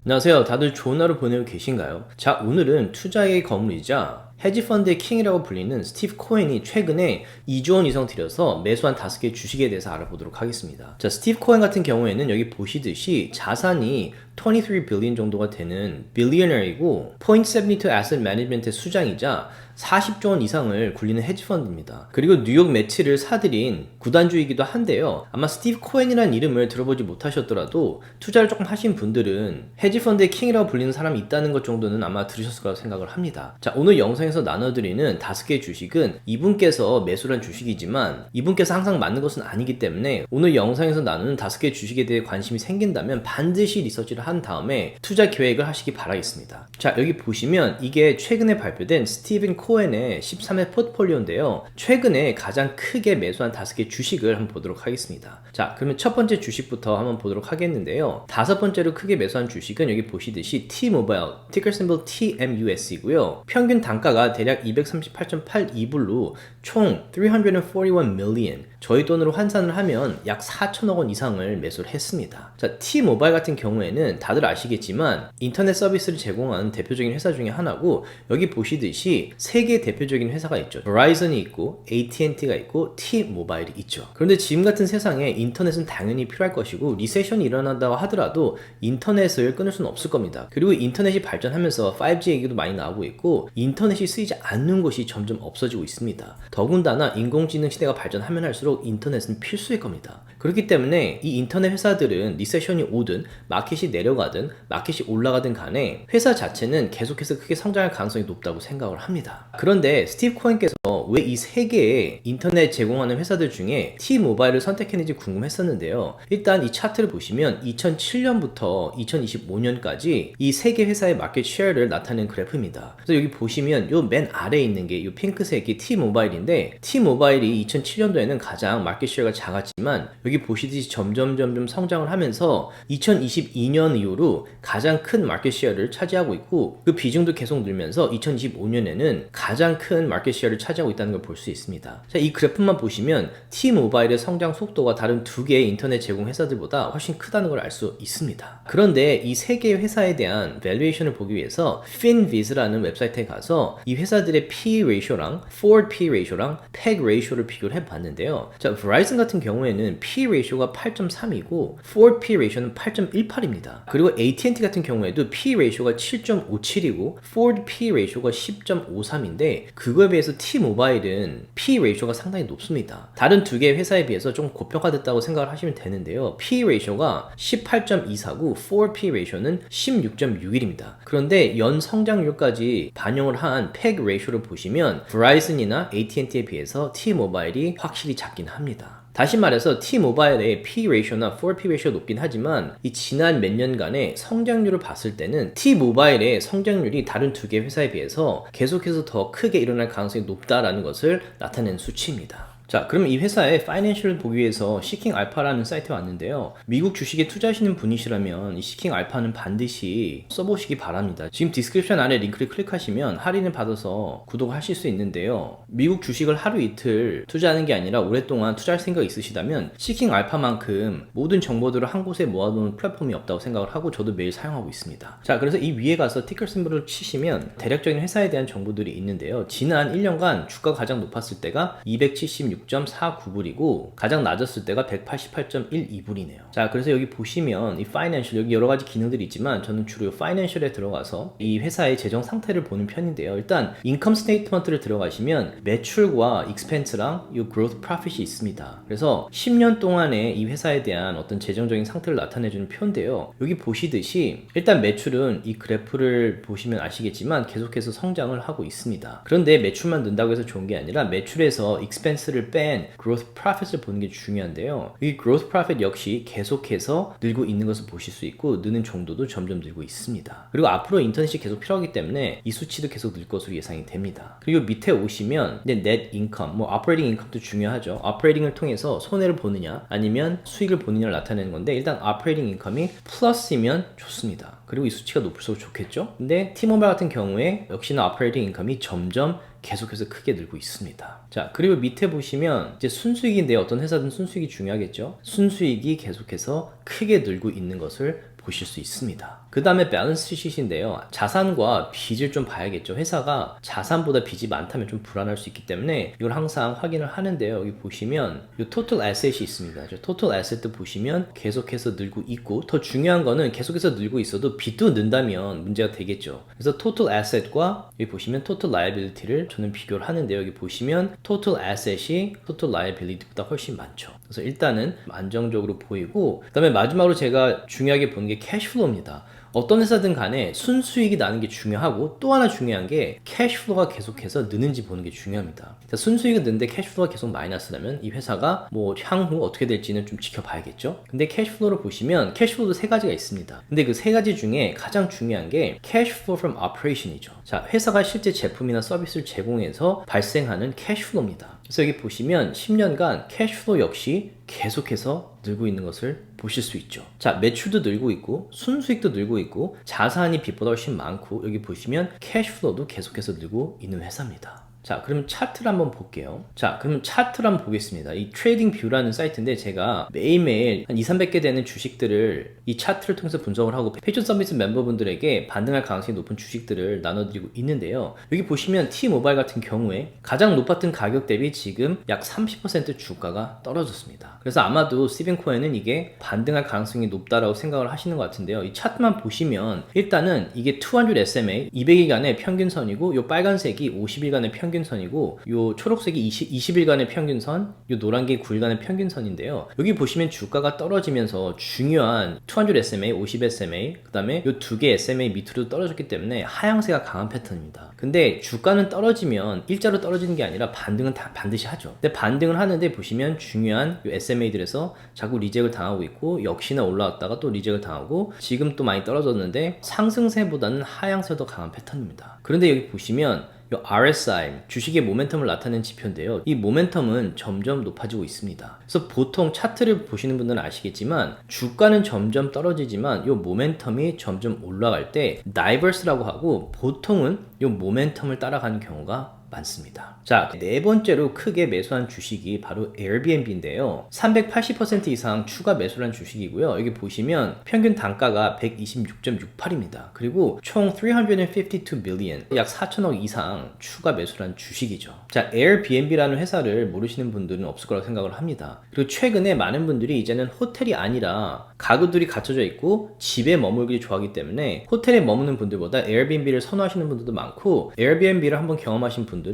안녕하세요. 다들 좋은 하루 보내고 계신가요? 자, 오늘은 투자의 거물이자 헤지펀드의 킹이라고 불리는 스티브 코엔이 최근에 2조 원 이상 들여서 매수한 5개 주식에 대해서 알아보도록 하겠습니다. 자, 스티브 코엔 같은 경우에는 여기 보시듯이 자산이 23 빌리언 정도가 되는 빌리어너이고 Point72 Asset Management의 수장이자 40조 원 이상을 굴리는 헤지펀드입니다. 그리고 뉴욕 매치를 사들인 구단주이기도 한데요. 아마 스티브 코엔이라는 이름을 들어보지 못하셨더라도 투자를 조금 하신 분들은 헤지펀드의 킹이라고 불리는 사람이 있다는 것 정도는 아마 들으셨을 거라고 생각을 합니다. 자, 오늘 영상에서 나눠드리는 5개의 주식은 이분께서 매수한 주식이지만 이분께서 항상 맞는 것은 아니기 때문에 오늘 영상에서 나누는 5개의 주식에 대해 관심이 생긴다면 반드시 리서치를 한 다음에 투자 계획을 하시기 바라겠습니다. 자, 여기 보시면 이게 최근에 발표된 스티븐 코엔의 13회 포트폴리오인데요. 최근에 가장 크게 매수한 5개 주식을 한번 보도록 하겠습니다. 자, 그러면 첫 번째 주식부터 한번 보도록 하겠는데요. 5번째로 크게 매수한 주식은 여기 보시듯이 T-Mobile, 티cker 심볼 TMUS이고요. 평균 단가가 대략 238.82불로 총 341 million, 저희 돈으로 환산을 하면 약 4천억 원 이상을 매수를 했습니다. 자, T-Mobile 같은 경우에는 다들 아시겠지만 인터넷 서비스를 제공하는 대표적인 회사 중에 하나고, 여기 보시듯이 3개의 대표적인 회사가 있죠. Verizon이 있고 AT&T가 있고 T-Mobile이 있죠. 그런데 지금 같은 세상에 인터넷은 당연히 필요할 것이고 리세션이 일어난다고 하더라도 인터넷을 끊을 수는 없을 겁니다. 그리고 인터넷이 발전하면서 5G 얘기도 많이 나오고 있고 인터넷이 쓰이지 않는 곳이 점점 없어지고 있습니다. 더군다나 인공지능 시대가 발전하면 할수록 인터넷은 필수일 겁니다. 그렇기 때문에 이 인터넷 회사들은 리세션이 오든 마켓이 내려가든 마켓이 올라가든 간에 회사 자체는 계속해서 크게 성장할 가능성이 높다고 생각을 합니다. 그런데 스티브 코엔께서 왜 이 3개의 인터넷 제공하는 회사들 중에 T-Mobile을 선택했는지 궁금했었는데요. 일단 이 차트를 보시면 2007년부터 2025년까지 이 3개 회사의 마켓 쉐어를 나타낸 그래프입니다. 그래서 여기 보시면 요 맨 아래에 있는 게 이 핑크색이 T-Mobile인데 T-Mobile이 2007년도에는 가장 마켓 쉐어가 작았지만 여기 보시듯이 점점 성장을 하면서 2022년 이후로 가장 큰 마켓 쉐어를 차지하고 있고 그 비중도 계속 늘면서 2025년에는 가장 큰 마켓 쉐어를 차지하고 있다는 걸 볼 수 있습니다. 자, 이 그래프만 보시면 T-Mobile의 성장 속도가 다른 2개의 인터넷 제공 회사들보다 훨씬 크다는 걸 알 수 있습니다. 그런데 이 3개의 회사에 대한 밸류에이션을 보기 위해서 FinViz라는 웹사이트에 가서 이 회사들의 PE 레이쇼랑 Forward PE 레이쇼랑 PEG 레이쇼를 비교를 해봤는데요. 자, Verizon 같은 경우에는 PE 레이쇼가 8.3이고 Forward PE 레이쇼는 8.18입니다. 그리고 AT&T 같은 경우에도 PE 레이쇼가 7.57이고 Forward PE 레이쇼가 10.53인데 그거에 비해서 T-Mobile은 PE 레이쇼가 상당히 높습니다. 다른 2개의 회사에 비해서 좀 고평가됐다고 생각을 하시면 되는데요. PE 레이쇼가 18.24고 Forward PE 레이쇼는 16.61입니다. 그런데 연 성장률까지 반영을 한 PEG 레이쇼를 보시면 Verizon이나 AT&T에 비해서 T-Mobile이 확실히 작긴 합니다. 다시 말해서 T-Mobile의 P 레이쇼나 Forward P 레이쇼가 높긴 하지만 이 지난 몇 년간의 성장률을 봤을 때는 T-Mobile의 성장률이 다른 2개 회사에 비해서 계속해서 더 크게 일어날 가능성이 높다라는 것을 나타낸 수치입니다. 자, 그럼 이 회사의 파이낸셜을 보기 위해서 시킹 알파라는 사이트에 왔는데요. 미국 주식에 투자하시는 분이시라면 이 시킹 알파는 반드시 써보시기 바랍니다. 지금 디스크립션 아래 링크를 클릭하시면 할인을 받아서 구독하실 수 있는데요. 미국 주식을 하루 이틀 투자하는 게 아니라 오랫동안 투자할 생각이 있으시다면 시킹 알파만큼 모든 정보들을 한 곳에 모아놓은 플랫폼이 없다고 생각을 하고 저도 매일 사용하고 있습니다. 자, 그래서 이 위에 가서 티cker 심볼을 치시면 대략적인 회사에 대한 정보들이 있는데요. 지난 1년간 주가가 가장 높았을 때가 276.49불이고 가장 낮았을 때가 188.12불이네요. 자, 그래서 여기 보시면 이 파이낸셜, 여기 여러 가지 기능들이 있지만 저는 주로 파이낸셜에 들어가서 이 회사의 재정 상태를 보는 편인데요. 일단 인컴 스테이트먼트를 들어가시면 매출과 익스펜스랑 이 growth profit이 있습니다. 그래서 10년 동안의 이 회사에 대한 어떤 재정적인 상태를 나타내주는 표인데요. 여기 보시듯이 일단 매출은 이 그래프를 보시면 아시겠지만 계속해서 성장을 하고 있습니다. 그런데 매출만 는다고 해서 좋은 게 아니라 매출에서 익스펜스를 뺀 growth profit을 보는 게 중요한데요. 이 growth profit 역시 계속해서 늘고 있는 것을 보실 수 있고 느는 정도도 점점 늘고 있습니다. 그리고 앞으로 인터넷이 계속 필요하기 때문에 이 수치도 계속 늘 것으로 예상이 됩니다. 그리고 밑에 오시면 net income, operating income도 중요하죠. operating을 통해서 손해를 보느냐 아니면 수익을 보느냐를 나타내는 건데 일단 operating income이 플러스이면 좋습니다. 그리고 이 수치가 높을수록 좋겠죠. 근데 T-Mobile 같은 경우에 역시나 operating income이 점점 계속해서 크게 늘고 있습니다. 자, 그리고 밑에 보시면 이제 순수익인데 어떤 회사든 순수익이 중요하겠죠. 순수익이 계속해서 크게 늘고 있는 것을 보실 수 있습니다. 그 다음에 밸런스 시트인데요. 자산과 빚을 좀 봐야겠죠. 회사가 자산보다 빚이 많다면 좀 불안할 수 있기 때문에 이걸 항상 확인을 하는데요. 여기 보시면 이 토탈 애셋이 있습니다. 토탈 애셋도 보시면 계속해서 늘고 있고, 더 중요한 거는 계속해서 늘고 있어도 빚도 는다면 문제가 되겠죠. 그래서 토탈 애셋과 여기 보시면 토탈 라이빌리티를 저는 비교를 하는데요. 여기 보시면 토탈 애셋이 토탈 라이빌리티보다 훨씬 많죠. 그래서 일단은 안정적으로 보이고, 그 다음에 마지막으로 제가 중요하게 보는 게 캐시플로우입니다. 어떤 회사든 간에 순수익이 나는 게 중요하고, 또 하나 중요한 게 캐시플로우가 계속해서 느는지 보는 게 중요합니다. 순수익은 느는데 캐시플로우가 계속 마이너스라면 이 회사가 뭐 향후 어떻게 될지는 좀 지켜봐야겠죠. 근데 캐시플로우를 보시면 캐시플로우도 세 가지가 있습니다. 근데 그 세 가지 중에 가장 중요한 게 캐시플로우 from operation이죠. 자, 회사가 실제 제품이나 서비스를 제공해서 발생하는 캐시플로우입니다. 그래서 여기 보시면 10년간 캐시플로우 역시 계속해서 늘고 있는 것을 보실 수 있죠. 자, 매출도 늘고 있고 순수익도 늘고 있고 자산이 빚보다 훨씬 많고, 여기 보시면 캐시플로우도 계속해서 늘고 있는 회사입니다. 자, 그럼 차트를 한번 볼게요. 자, 그럼 차트를 한번 보겠습니다. 이 트레이딩 뷰라는 사이트인데 제가 매일매일 한 200~300개 되는 주식들을 이 차트를 통해서 분석을 하고 패션 서비스 멤버분들에게 반등할 가능성이 높은 주식들을 나눠드리고 있는데요. 여기 보시면 T모바일 같은 경우에 가장 높았던 가격 대비 지금 약 30% 주가가 떨어졌습니다. 그래서 아마도 스티븐 코엔은 이게 반등할 가능성이 높다라고 생각을 하시는 것 같은데요. 이 차트만 보시면 일단은 이게 200 SMA 200일간의 평균선이고, 요 빨간색이 50일간의 평균선이고, 요 초록색이 20일간의 평균선, 요 노란 게 9일간의 평균선인데요. 여기 보시면 주가가 떨어지면서 중요한 200 SMA, 50 SMA, 그 다음에 요 두 개 SMA 밑으로 떨어졌기 때문에 하향세가 강한 패턴입니다. 근데 주가는 떨어지면 일자로 떨어지는 게 아니라 반등은 반드시 하죠. 근데 반등을 하는데 보시면 중요한 요 SMA들에서 자꾸 리젝을 당하고 있고, 역시나 올라왔다가 또 리젝을 당하고, 지금 또 많이 떨어졌는데 상승세보다는 하향세가 더 강한 패턴입니다. 그런데 여기 보시면 이 RSI, 주식의 모멘텀을 나타내는 지표인데요. 이 모멘텀은 점점 높아지고 있습니다. 그래서 보통 차트를 보시는 분들은 아시겠지만 주가는 점점 떨어지지만 이 모멘텀이 점점 올라갈 때 다이버스라고 하고, 보통은 이 모멘텀을 따라가는 경우가 많습니다. 자, 네 번째로 크게 매수한 주식이 바로 에어비앤비인데요. 380% 이상 추가 매수를 한 주식이고요. 여기 보시면 평균 단가가 126.68입니다. 그리고 총 352 billion, 약 4천억 이상 추가 매수를 한 주식이죠. 자, 에어비앤비라는 회사를 모르시는 분들은 없을 거라고 생각을 합니다. 그리고 최근에 많은 분들이 이제는 호텔이 아니라 가구들이 갖춰져 있고 집에 머물기 좋아하기 때문에 호텔에 머무는 분들보다 에어비앤비를 선호하시는 분들도 많고, 에어비앤비를 한번 경험하신 분들은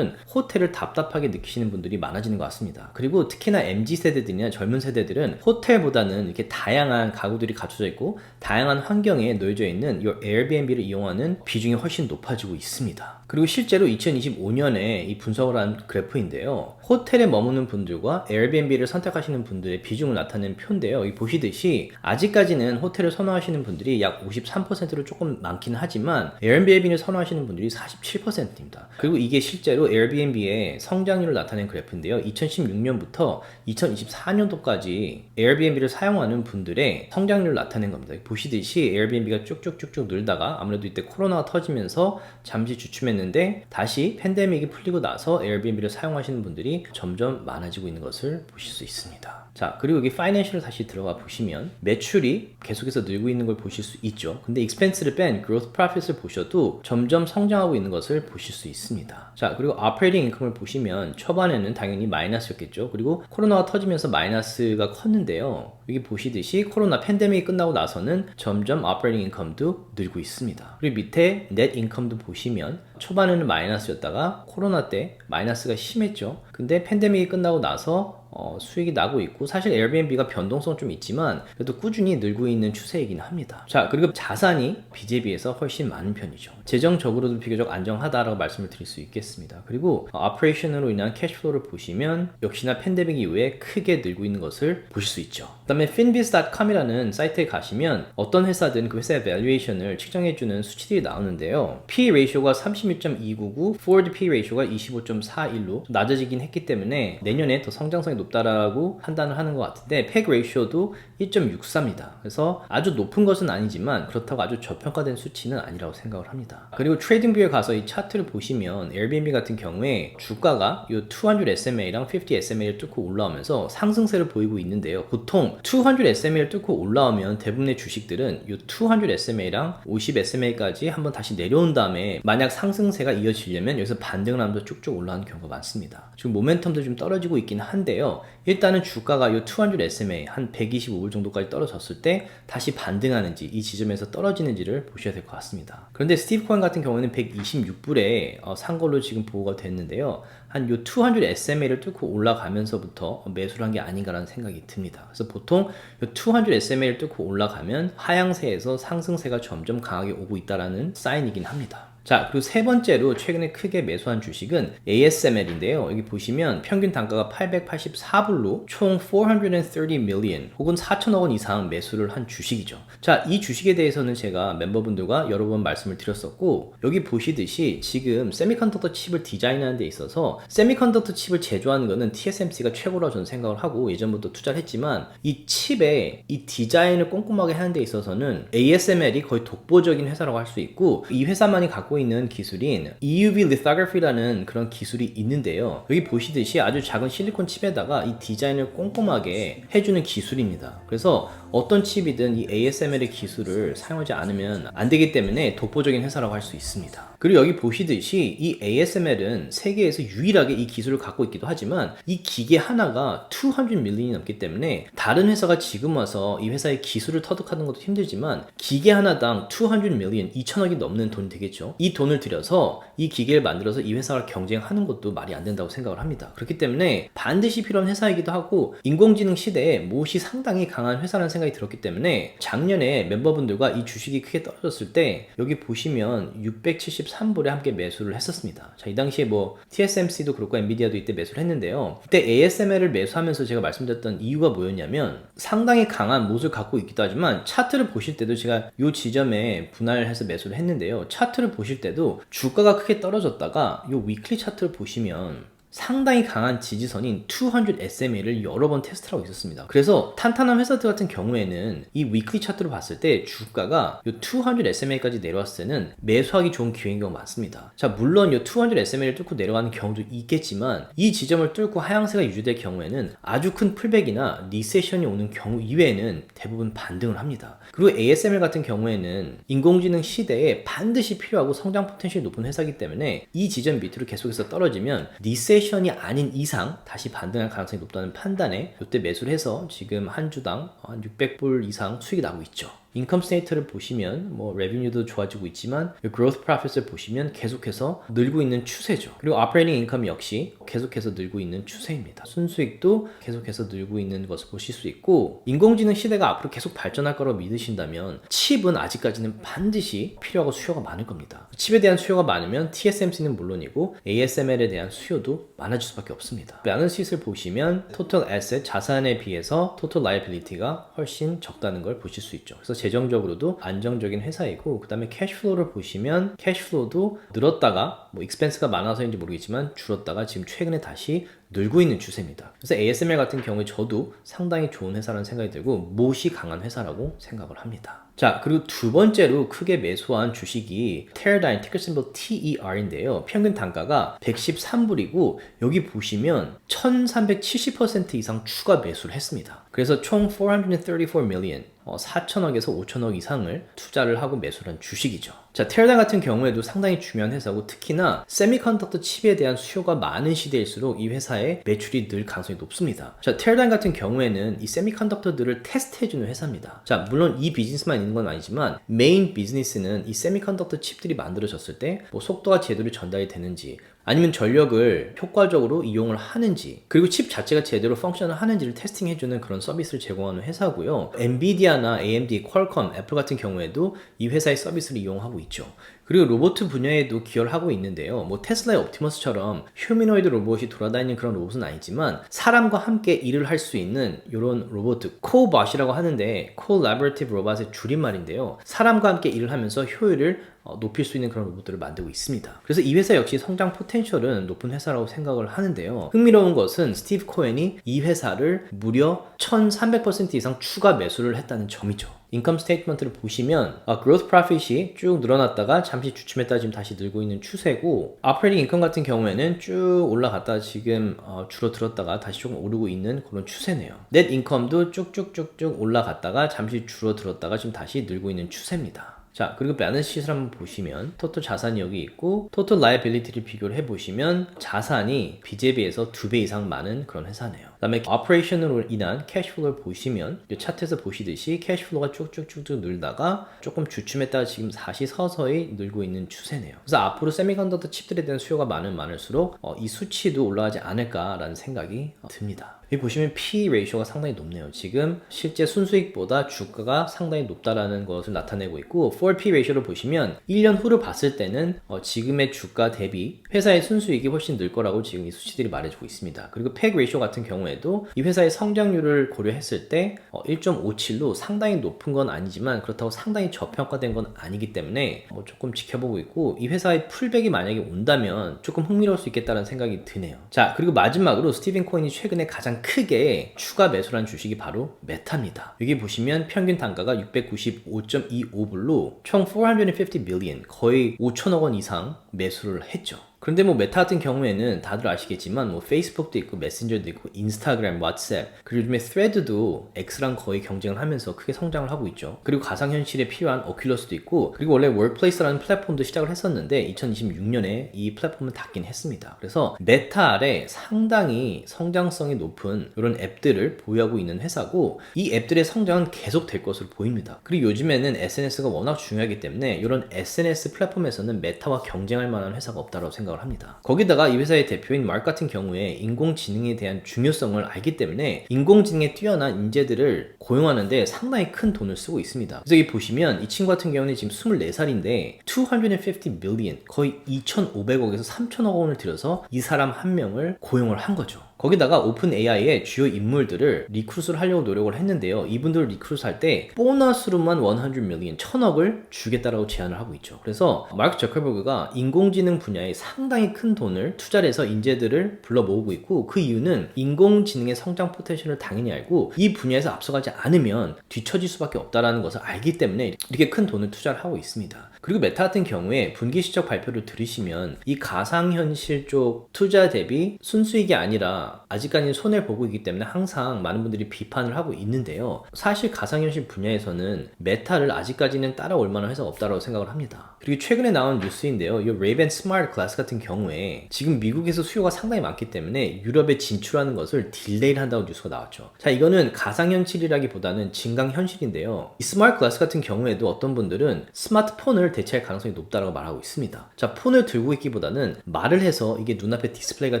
호텔을 답답하게 느끼시는 분들이 많아지는 것 같습니다. 그리고 특히나 MZ세대들이나 젊은 세대들은 호텔보다는 이렇게 다양한 가구들이 갖춰져 있고 다양한 환경에 놓여져 있는 이 에어비앤비를 이용하는 비중이 훨씬 높아지고 있습니다. 그리고 실제로 2025년에 이 분석을 한 그래프인데요. 호텔에 머무는 분들과 에어비앤비를 선택하시는 분들의 비중을 나타내는 표인데요. 여기 보시듯이 아직까지는 호텔을 선호하시는 분들이 약 53%로 조금 많긴 하지만 에어비앤비를 선호하시는 분들이 47%입니다. 그리고 이게 실제로 에어비앤비의 성장률을 나타낸 그래프인데요. 2016년부터 2024년도까지 에어비앤비를 사용하는 분들의 성장률을 나타낸 겁니다. 보시듯이 에어비앤비가 쭉쭉쭉쭉 늘다가 아무래도 이때 코로나가 터지면서 잠시 주춤했는데 다시 팬데믹이 풀리고 나서 에어비앤비를 사용하시는 분들이 점점 많아지고 있는 것을 보실 수 있습니다. 자, 그리고 여기 파이낸셜을 다시 들어가 보시면 매출이 계속해서 늘고 있는 걸 보실 수 있죠. 근데 익스펜스를 뺀 growth profit을 보셔도 점점 성장하고 있는 것을 보실 수 있습니다. 자, 그리고 operating income을 보시면 초반에는 당연히 마이너스였겠죠. 그리고 코로나가 터지면서 마이너스가 컸는데요. 여기 보시듯이 코로나 팬데믹이 끝나고 나서는 점점 operating income도 늘고 있습니다. 그리고 밑에 net income도 보시면 초반에는 마이너스였다가 코로나 때 마이너스가 심했죠. 근데 팬데믹이 끝나고 나서 수익이 나고 있고, 사실 에어비앤비가 변동성 좀 있지만 그래도 꾸준히 늘고 있는 추세이긴 합니다. 자, 그리고 자산이 빚에 비해서 훨씬 많은 편이죠. 재정적으로도 비교적 안정하다라고 말씀을 드릴 수 있겠습니다. 그리고 오퍼레이션으로 인한 캐시플로우를 보시면 역시나 팬데믹 이후에 크게 늘고 있는 것을 보실 수 있죠. 그 다음에 finviz.com이라는 사이트에 가시면 어떤 회사든 그 회사의 밸류에이션을 측정해주는 수치들이 나오는데요. P 레이쇼가 36.299, forward P 레이쇼가 25.41로 낮아지긴 했기 때문에 내년에 더 성장성이 높다라고 판단을 하는 것 같은데 PEG 레이쇼도 1.64입니다. 그래서 아주 높은 것은 아니지만 그렇다고 아주 저평가된 수치는 아니라고 생각을 합니다. 그리고 트레이딩뷰에 가서 이 차트를 보시면 에어비앤비 같은 경우에 주가가 이 200 SMA랑 50 SMA를 뚫고 올라오면서 상승세를 보이고 있는데요. 보통 200 SMA를 뚫고 올라오면 대부분의 주식들은 이 200 SMA랑 50 SMA까지 한번 다시 내려온 다음에 만약 상승세가 이어지려면 여기서 반등을 하면서 쭉쭉 올라가는 경우가 많습니다. 지금 모멘텀도 좀 떨어지고 있긴 한데요. 일단은 주가가 이 200 SMA 한 125불 정도까지 떨어졌을 때 다시 반등하는지 이 지점에서 떨어지는지를 보셔야 될 것 같습니다. 그런데 스티브 코엔 같은 경우에는 126불에 산 걸로 지금 보고가 됐는데요. 한 요 200 SMA를 뚫고 올라가면서부터 매수를 한 게 아닌가라는 생각이 듭니다. 그래서 보통 요 200 SMA를 뚫고 올라가면 하향세에서 상승세가 점점 강하게 오고 있다라는 사인이긴 합니다. 자, 그리고 세 번째로 최근에 크게 매수한 주식은 ASML인데요. 여기 보시면 평균 단가가 884불로 총 430 million 혹은 4천억 원 이상 매수를 한 주식이죠. 자, 이 주식에 대해서는 제가 멤버분들과 여러 번 말씀을 드렸었고, 여기 보시듯이 지금 세미컨덕터 칩을 디자인하는 데 있어서 세미컨덕터 칩을 제조하는 거는 TSMC가 최고라고 저는 생각을 하고 예전부터 투자를 했지만, 이 칩의 이 디자인을 꼼꼼하게 하는 데 있어서는 ASML이 거의 독보적인 회사라고 할 수 있고, 이 회사만이 갖고 있는 기술인 EUV lithography라는 그런 기술이 있는데요. 여기 보시듯이 아주 작은 실리콘 칩에다가 이 디자인을 꼼꼼하게 해주는 기술입니다. 그래서 어떤 칩이든 이 ASML의 기술을 사용하지 않으면 안 되기 때문에 독보적인 회사라고 할 수 있습니다. 그리고 여기 보시듯이 이 ASML은 세계에서 유일하게 이 기술을 갖고 있기도 하지만 이 기계 하나가 200밀리언이 넘기 때문에 다른 회사가 지금 와서 이 회사의 기술을 터득하는 것도 힘들지만 기계 하나당 200밀리언, 2천억이 넘는 돈이 되겠죠. 이 돈을 들여서 이 기계를 만들어서 이 회사와 경쟁하는 것도 말이 안 된다고 생각을 합니다. 그렇기 때문에 반드시 필요한 회사이기도 하고 인공지능 시대에 무엇이 상당히 강한 회사라는 생각이 들었기 때문에 작년에 멤버분들과 이 주식이 크게 떨어졌을 때 여기 보시면 673불에 함께 매수를 했었습니다. 자, 이 당시에 뭐 TSMC도 그렇고 엔비디아도 이때 매수를 했는데요. 그때 ASML을 매수하면서 제가 말씀드렸던 이유가 뭐였냐면 상당히 강한 모습을 갖고 있기도 하지만 차트를 보실 때도 제가 이 지점에 분할을 해서 매수를 했는데요. 차트를 보실 때도 주가가 크게 떨어졌다가 이 위클리 차트를 보시면 상당히 강한 지지선인 200 SMA를 여러 번 테스트를 하고 있었습니다. 그래서 탄탄한 회사들 같은 경우에는 이 위클리 차트로 봤을 때 주가가 이 200 SMA까지 내려왔을 때는 매수하기 좋은 기회인 경우가 많습니다. 자, 물론 이 200 SMA를 뚫고 내려가는 경우도 있겠지만 이 지점을 뚫고 하향세가 유지될 경우에는 아주 큰 풀백이나 리세션이 오는 경우 이외에는 대부분 반등을 합니다. 그리고 ASML 같은 경우에는 인공지능 시대에 반드시 필요하고 성장 포텐셜이 높은 회사이기 때문에 이 지점 밑으로 계속해서 떨어지면 리세션이 아닌 이상 다시 반등할 가능성이 높다는 판단에 이때 매수를 해서 지금 한 주당 한 600불 이상 수익이 나고 있죠. 인컴 스테이트를 보시면 뭐 레비뉴도 좋아지고 있지만 growth profits을 보시면 계속해서 늘고 있는 추세죠. 그리고 operating income 역시 계속해서 늘고 있는 추세입니다. 순수익도 계속해서 늘고 있는 것을 보실 수 있고, 인공지능 시대가 앞으로 계속 발전할 거라고 믿으신다면 칩은 아직까지는 반드시 필요하고 수요가 많을 겁니다. 칩에 대한 수요가 많으면 TSMC는 물론이고 ASML에 대한 수요도 많아질 수밖에 없습니다. 밸런스 시트를 보시면 total asset, 자산에 비해서 total liability가 훨씬 적다는 걸 보실 수 있죠. 그래서 재정적으로도 안정적인 회사이고, 그 다음에 캐시플로우를 보시면 캐시플로우도 늘었다가 뭐 익스펜스가 많아서인지 모르겠지만 줄었다가 지금 최근에 다시 늘고 있는 추세입니다. 그래서 ASML 같은 경우에 저도 상당히 좋은 회사라는 생각이 들고 못이 강한 회사라고 생각을 합니다. 자, 그리고 두 번째로 크게 매수한 주식이 테라다인, 티cker 심볼 TER인데요. 평균 단가가 113불이고 여기 보시면 1370% 이상 추가 매수를 했습니다. 그래서 총 434 million 4천억에서 5천억 이상을 투자를 하고 매수를 한 주식이죠. 자, 테라다인 같은 경우에도 상당히 중요한 회사고 특히나 세미컨덕터 칩에 대한 수요가 많은 시대일수록 이 회사의 매출이 늘 가능성이 높습니다. 자, 테라다인 같은 경우에는 이 세미컨덕터들을 테스트해주는 회사입니다. 자, 물론 이 비즈니스만 있는 건 아니지만 메인 비즈니스는 이 세미컨덕터 칩들이 만들어졌을 때 뭐 속도가 제대로 전달이 되는지 아니면 전력을 효과적으로 이용을 하는지, 그리고 칩 자체가 제대로 펑션을 하는지를 테스팅해주는 그런 서비스를 제공하는 회사고요. 엔비디아나 AMD, 퀄컴, 애플 같은 경우에도 이 회사의 서비스를 이용하고 있죠. 그리고 로봇 분야에도 기여를 하고 있는데요. 뭐 테슬라의 옵티머스처럼 휴미노이드 로봇이 돌아다니는 그런 로봇은 아니지만 사람과 함께 일을 할 수 있는 이런 로봇, 코봇이라고 하는데 Collaborative Robot의 줄임말인데요. 사람과 함께 일을 하면서 효율을 높일 수 있는 그런 로봇들을 만들고 있습니다. 그래서 이 회사 역시 성장 포텐셜 포텐셜은 높은 회사라고 생각을 하는데요. 흥미로운 것은 스티브 코엔이 이 회사를 무려 1300% 이상 추가 매수를 했다는 점이죠. 인컴 스테이트먼트를 보시면 growth profit이 쭉 늘어났다가 잠시 주춤했다 지금 다시 늘고 있는 추세고, operating income 같은 경우에는 쭉 올라갔다가 지금 줄어들었다가 다시 조금 오르고 있는 그런 추세네요. net income도 쭉쭉쭉쭉 올라갔다가 잠시 줄어들었다가 지금 다시 늘고 있는 추세입니다. 자, 그리고 밸런스 시트를 한번 보시면 토탈 자산이 여기 있고 토탈 라이빌리티를 비교를 해보시면 자산이 빚에 비해서 2배 이상 많은 그런 회사네요. 그 다음에 오퍼레이션으로 인한 캐시플로우를 보시면 이 차트에서 보시듯이 캐시플로우가 쭉쭉쭉쭉 늘다가 조금 주춤했다가 지금 다시 서서히 늘고 있는 추세네요. 그래서 앞으로 세미컨덕터 칩들에 대한 수요가 많을수록 이 수치도 올라가지 않을까라는 생각이 듭니다. 여기 보시면 P 레이쇼가 상당히 높네요. 지금 실제 순수익보다 주가가 상당히 높다라는 것을 나타내고 있고, forward P 레이쇼를 보시면 1년 후를 봤을 때는 지금의 주가 대비 회사의 순수익이 훨씬 늘 거라고 지금 이 수치들이 말해주고 있습니다. 그리고 PEG 레이쇼 같은 경우에도 이 회사의 성장률을 고려했을 때 1.57로 상당히 높은 건 아니지만 그렇다고 상당히 저평가된 건 아니기 때문에 조금 지켜보고 있고, 이 회사의 풀백이 만약에 온다면 조금 흥미로울 수 있겠다는 생각이 드네요. 자, 그리고 마지막으로 스티븐 코엔이 최근에 가장 크게 추가 매수한 주식이 바로 메타입니다. 여기 보시면 평균 단가가 695.25불로 총 450 billion, 거의 5천억 원 이상 매수를 했죠. 그런데 메타 같은 경우에는 다들 아시겠지만 페이스북도 있고 메신저도 있고 인스타그램, 왓츠앱, 그리고 요즘에 스레드도 X랑 거의 경쟁을 하면서 크게 성장을 하고 있죠. 그리고 가상현실에 필요한 오큘러스도 있고, 그리고 원래 월플레이스라는 플랫폼도 시작을 했었는데 2026년에 이 플랫폼은 닫긴 했습니다. 그래서 메타 아래 상당히 성장성이 높은 이런 앱들을 보유하고 있는 회사고, 이 앱들의 성장은 계속 될 것으로 보입니다. 그리고 요즘에는 SNS가 워낙 중요하기 때문에 이런 SNS 플랫폼에서는 메타와 경쟁할 만한 회사가 없다고 생각합니다. 합니다. 거기다가 이 회사의 대표인 마크 같은 경우에 인공지능에 대한 중요성을 알기 때문에 인공지능에 뛰어난 인재들을 고용하는데 상당히 큰 돈을 쓰고 있습니다. 그래서 여기 보시면 이 친구 같은 경우는 지금 24살인데 250 billion, 거의 2,500억에서 3,000억 원을 들여서 이 사람 한 명을 고용을 한 거죠. 거기다가 오픈 AI의 주요 인물들을 리크루트를 하려고 노력을 했는데요. 이분들을 리크루트할 때 보너스로만 100 million, 1000억을 주겠다라고 제안을 하고 있죠. 그래서 마크 저커버그가 인공지능 분야에 상당히 큰 돈을 투자를 해서 인재들을 불러 모으고 있고, 그 이유는 인공지능의 성장 포텐셜을 당연히 알고 이 분야에서 앞서가지 않으면 뒤처질 수밖에 없다는 것을 알기 때문에 이렇게 큰 돈을 투자를 하고 있습니다. 그리고 메타 같은 경우에 분기 실적 발표를 들으시면 이 가상현실 쪽 투자 대비 순수익이 아니라 아직까지는 손해를 보고 있기 때문에 항상 많은 분들이 비판을 하고 있는데요. 사실 가상현실 분야에서는 메타를 아직까지는 따라올 만한 회사가 없다고 생각을 합니다. 그리고 최근에 나온 뉴스인데요. 이 레이벤 스마트 글라스 같은 경우에 지금 미국에서 수요가 상당히 많기 때문에 유럽에 진출하는 것을 딜레이를 한다고 뉴스가 나왔죠. 자, 이거는 가상현실이라기보다는 증강현실인데요. 이 스마트 글라스 같은 경우에도 어떤 분들은 스마트폰을 대체할 가능성이 높다고 말하고 있습니다. 자, 폰을 들고 있기보다는 말을 해서 이게 눈앞에 디스플레이가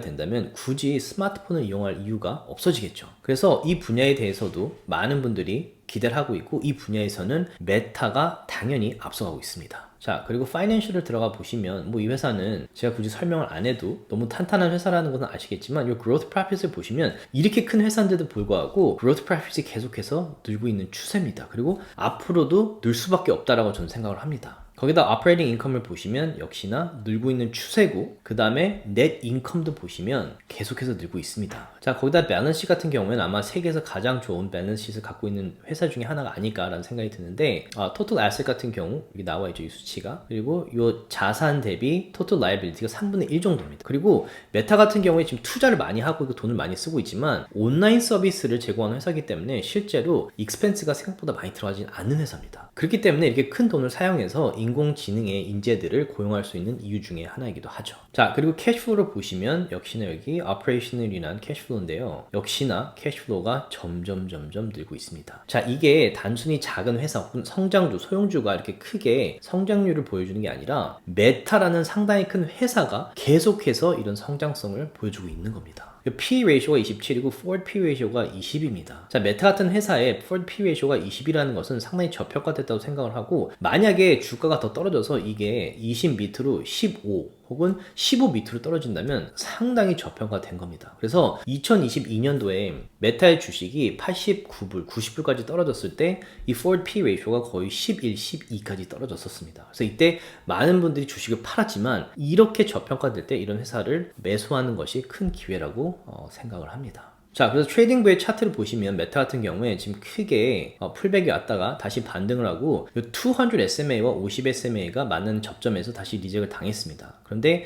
된다면 굳이 스마트폰을 이용할 이유가 없어지겠죠. 그래서 이 분야에 대해서도 많은 분들이 기대를 하고 있고, 이 분야에서는 메타가 당연히 앞서가고 있습니다. 자, 그리고 파이낸셜을 들어가 보시면 이 회사는 제가 굳이 설명을 안 해도 너무 탄탄한 회사라는 것은 아시겠지만 이 growth profit을 보시면 이렇게 큰 회사인데도 불구하고 growth profit이 계속해서 늘고 있는 추세입니다. 그리고 앞으로도 늘 수밖에 없다라고 저는 생각을 합니다. 거기다 operating income을 보시면 역시나 늘고 있는 추세고, 그 다음에 net income도 보시면 계속해서 늘고 있습니다. 자, 거기다 밸런스 같은 경우에는 아마 세계에서 가장 좋은 밸런스 를 갖고 있는 회사 중에 하나가 아닐까라는 생각이 드는데, total asset 같은 경우 여기 나와 있죠, 이 수치가. 그리고 이 자산 대비 total liability가 3분의 1 정도입니다. 그리고 메타 같은 경우에 지금 투자를 많이 하고 돈을 많이 쓰고 있지만 온라인 서비스를 제공하는 회사이기 때문에 실제로 expense가 생각보다 많이 들어가지 않는 회사입니다. 그렇기 때문에 이렇게 큰 돈을 사용해서 인공지능의 인재들을 고용할 수 있는 이유 중에 하나이기도 하죠. 자, 그리고 캐시플로우를 보시면 역시나 여기 오퍼레이션을 인한 캐시플로우인데요. 역시나 캐시플로우가 점점 늘고 있습니다. 자, 이게 단순히 작은 회사 혹은 성장주, 소형주가 이렇게 크게 성장률을 보여주는 게 아니라 메타라는 상당히 큰 회사가 계속해서 이런 성장성을 보여주고 있는 겁니다. P 레이쇼가 27이고 forward P 레이쇼가 20입니다. 자, 메타 같은 회사의 forward P 레이쇼가 20이라는 것은 상당히 저평가됐다고 생각을 하고, 만약에 주가가 더 떨어져서 이게 20 밑으로 15 혹은 15 밑으로 떨어진다면 상당히 저평가된 겁니다. 그래서 2022년도에 메타의 주식이 89불, 90불까지 떨어졌을 때 이 forward P ratio가 거의 11, 12까지 떨어졌었습니다. 그래서 이때 많은 분들이 주식을 팔았지만 이렇게 저평가될 때 이런 회사를 매수하는 것이 큰 기회라고 생각을 합니다. 자, 그래서 트레이딩부의 차트를 보시면 메타 같은 경우에 지금 크게 풀백이 왔다가 다시 반등을 하고 200 SMA와 50 SMA가 맞는 접점에서 다시 리젝을 당했습니다.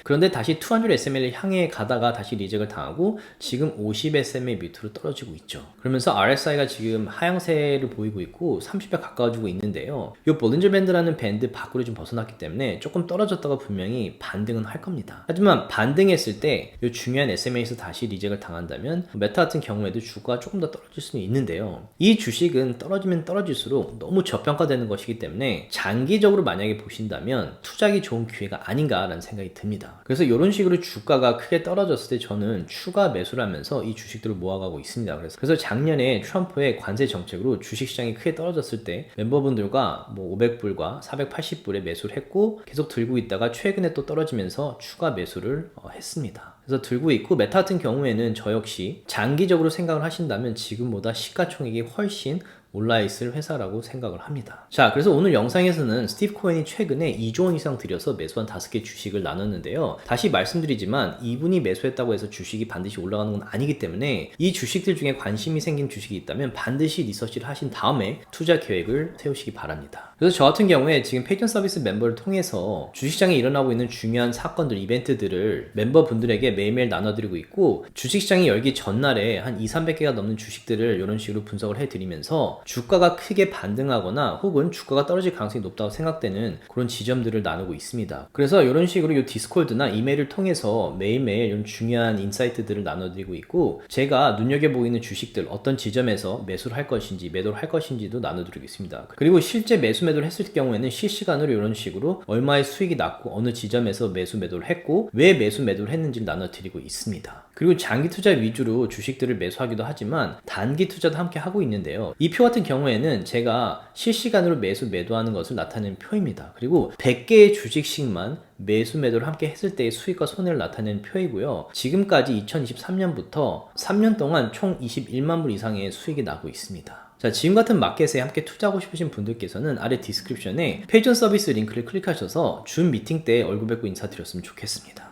그런데 다시 200 SMA를 향해 가다가 다시 리젝을 당하고 지금 50 SMA 밑으로 떨어지고 있죠. 그러면서 RSI가 지금 하향세를 보이고 있고 30에 가까워지고 있는데요. 이 볼린저 밴드라는 밴드 밖으로 좀 벗어났기 때문에 조금 떨어졌다가 분명히 반등은 할 겁니다. 하지만 반등했을 때 이 중요한 SMA에서 다시 리젝을 당한다면 메타 같은 경우에도 주가가 조금 더 떨어질 수는 있는데요. 이 주식은 떨어지면 떨어질수록 너무 저평가되는 것이기 때문에 장기적으로 만약에 보신다면 투자하기 좋은 기회가 아닌가라는 생각이 듭니다. 그래서 이런 식으로 주가가 크게 떨어졌을 때 저는 추가 매수를 하면서 이 주식들을 모아가고 있습니다. 그래서 작년에 트럼프의 관세 정책으로 주식시장이 크게 떨어졌을 때 멤버분들과 500불과 480불에 매수를 했고 계속 들고 있다가 최근에 또 떨어지면서 추가 매수를 했습니다. 그래서 들고 있고 메타 같은 경우에는 저 역시 장기적으로 생각을 하신다면 지금보다 시가총액이 훨씬 올라있을 회사라고 생각을 합니다. 자, 그래서 오늘 영상에서는 스티브 코엔이 최근에 2조 원 이상 들여서 매수한 5개 주식을 나눴는데요. 다시 말씀드리지만 이분이 매수했다고 해서 주식이 반드시 올라가는 건 아니기 때문에 이 주식들 중에 관심이 생긴 주식이 있다면 반드시 리서치를 하신 다음에 투자 계획을 세우시기 바랍니다. 그래서 저 같은 경우에 지금 페이턴 서비스 멤버를 통해서 주식시장에 일어나고 있는 중요한 사건들, 이벤트들을 멤버분들에게 매일매일 나눠드리고 있고 주식시장이 열기 전날에 한 200~300개가 넘는 주식들을 이런 식으로 분석을 해드리면서 주가가 크게 반등하거나 혹은 주가가 떨어질 가능성이 높다고 생각되는 그런 지점들을 나누고 있습니다. 그래서 이런 식으로 이 디스코드나 이메일을 통해서 매일매일 이런 중요한 인사이트들을 나눠드리고 있고 제가 눈여겨보고 있는 주식들 어떤 지점에서 매수를 할 것인지 매도를 할 것인지도 나눠드리고 있습니다. 그리고 실제 매도를 했을 경우에는 실시간으로 이런 식으로 얼마의 수익이 났고 어느 지점에서 매도를 했고 왜 매도를 했는지를 나눠드리고 있습니다. 그리고 장기 투자 위주로 주식들을 매수하기도 하지만 단기 투자도 함께 하고 있는데요. 이 표 같은 경우에는 제가 실시간으로 매도하는 것을 나타내는 표입니다. 그리고 100개의 주식씩만 매도를 함께 했을 때의 수익과 손해를 나타내는 표이고요. 지금까지 2023년부터 3년 동안 총 21만 불 이상의 수익이 나고 있습니다. 자, 지금 같은 마켓에 함께 투자하고 싶으신 분들께서는 아래 디스크립션에 페이턴 서비스 링크를 클릭하셔서 준 미팅 때 얼굴 뵙고 인사드렸으면 좋겠습니다.